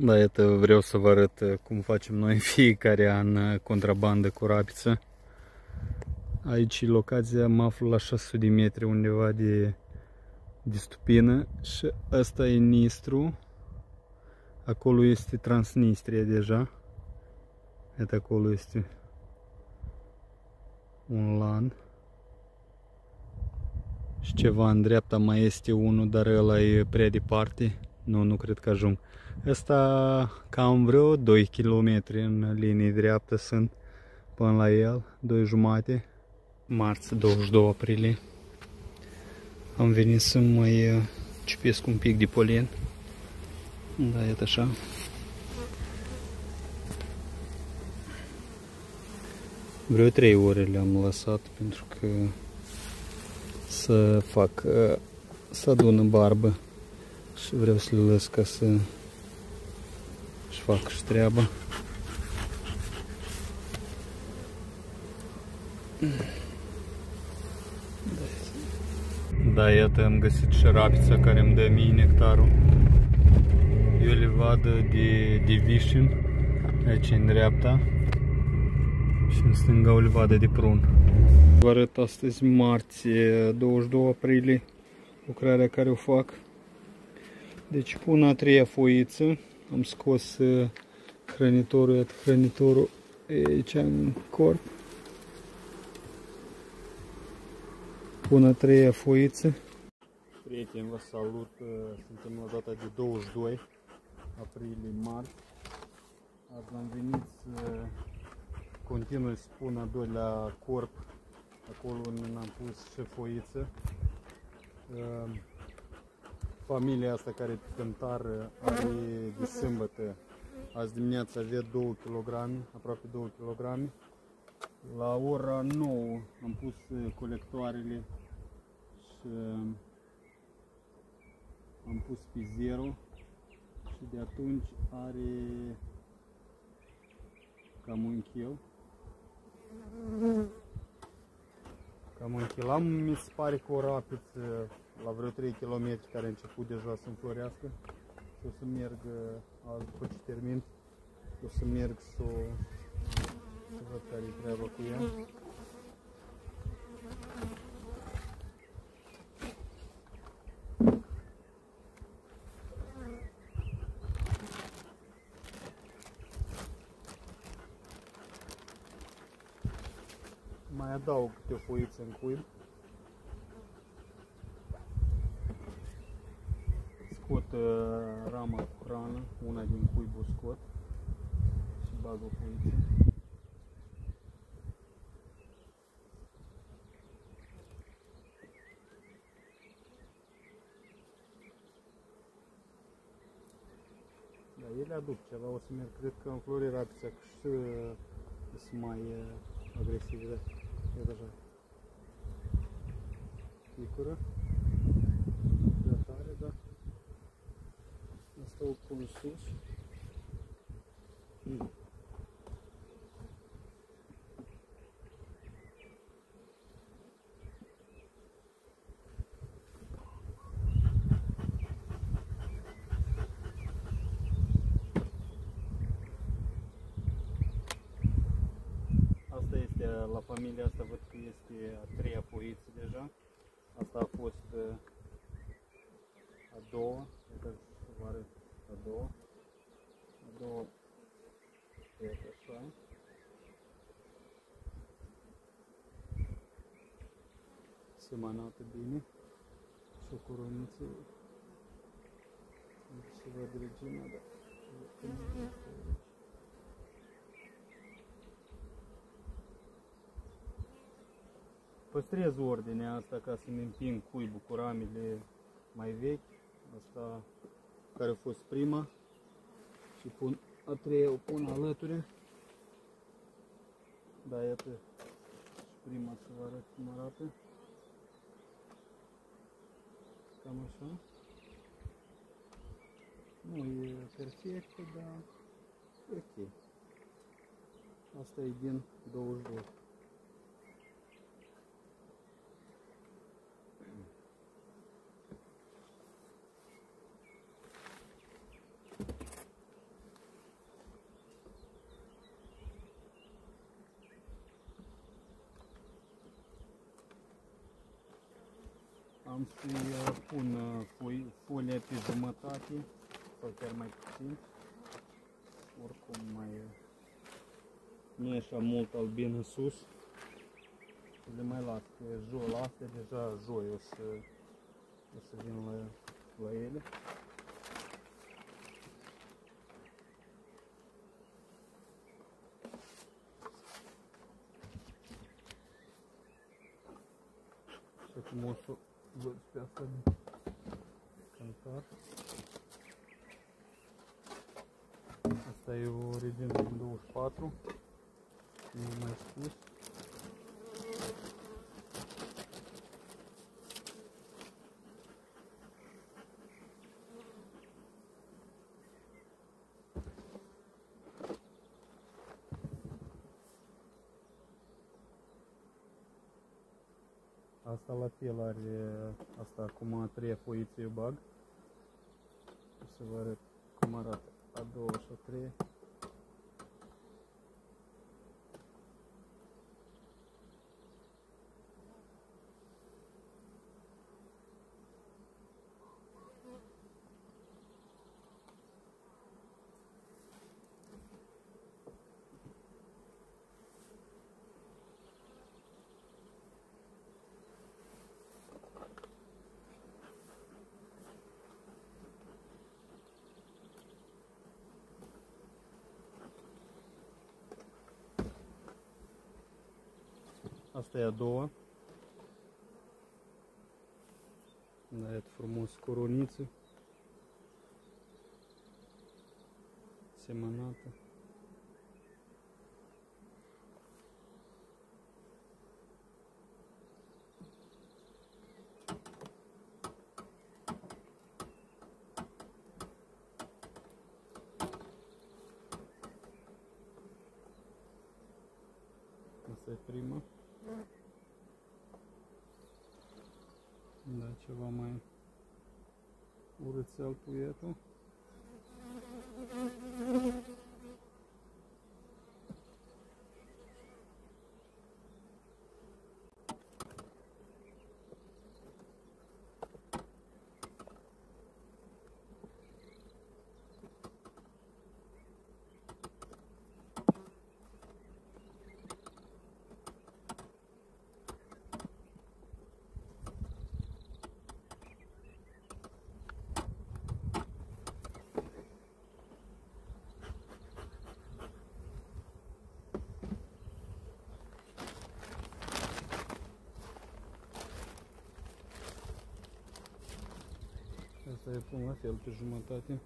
Da, iată, vreau să vă arăt cum facem noi în fiecare an contrabandă cu rapiță. Aici locația, mă aflu la 600 de metri undeva de stupină și ăsta e Nistru. Acolo este Transnistria deja. Iată, acolo este un lan. Și ceva în dreapta mai este unul, dar ăla e prea departe. Nu cred că ajung. Asta cam vreo 2 km în linie dreaptă sunt până la el, 2,5. Marți, 22 aprilie. Am venit să mai cipesc un pic de polen. Da, iată așa. Vreo 3 ore le-am lăsat pentru că să fac, să adun în barbă și vreau să le las ca să își fac și treaba. Da, iată, am găsit și rapița care îmi dă mie nectarul. Eu le vad de vișin, aici în dreapta, și în stânga o livadă de prun. Vă arăt astăzi, marți, 22 aprilie, lucrarea care o fac. Deci pun a treia foiță, am scos hrănitorul, iată hrănitorul e aici în corp. Pun a treia foiță. Prieteni, vă salut, suntem la data de 22 aprilie, marți. Azi am venit să continui să pun a doilea corp, acolo unde am pus și foiță. Familia asta care e pe cântar are de sâmbătă, azi dimineața avea 2 kg, aproape 2 kg. La ora 9 am pus colectoarele și am pus pe 0 și de atunci are cam un kil. Mi se pare că o rapiță la vreo 3 km care a început deja să înflorească. Și o să merg, după ce termin, o să merg să văd care e treaba cu ea. Mai adaug câte o foiță în cuib. Scot rama cu hrană, una din cuib o scot și bag o foiță. Da, ele aduc ceva, o să merg, cred că înflori rapița și sunt mai agresive, da? E așa. Picură. Prea tare, da? Asta o pun sus. La familia asta văd că este a treia foiță deja. Asta a fost a doua. Uite să vă arăt a doua. A doua e așa. Semănată bine. Și o coroniță. Se văd regina, da. Păstrez ordinea asta ca să-mi împing cuibul cu ramele mai vechi. Asta care a fost prima. Și pun a treia, o pun alături. Da, iată și prima, să vă arăt cum arată. Cam așa. Nu e perfectă, dar e ok. Asta e din 22. Am să-i pun folie pe jumătate sau chiar mai puțin. Oricum nu e așa mult albin în sus. Și le mai las pe jos, la astea deja joi o să vin la ele. Și acum o să văd pe asta de cantar. Asta e o regenă din 24, cum am mai spus. Asta la fel are, asta acum a treia foiță eu bag. O să vă arăt cum arată a doua și a treia. Asta e a doua. Da, iată frumos coroniță. Semănată. Asta e prima. Da, ceva mai urățel puietul. Asta e pun la fel pe jumătate.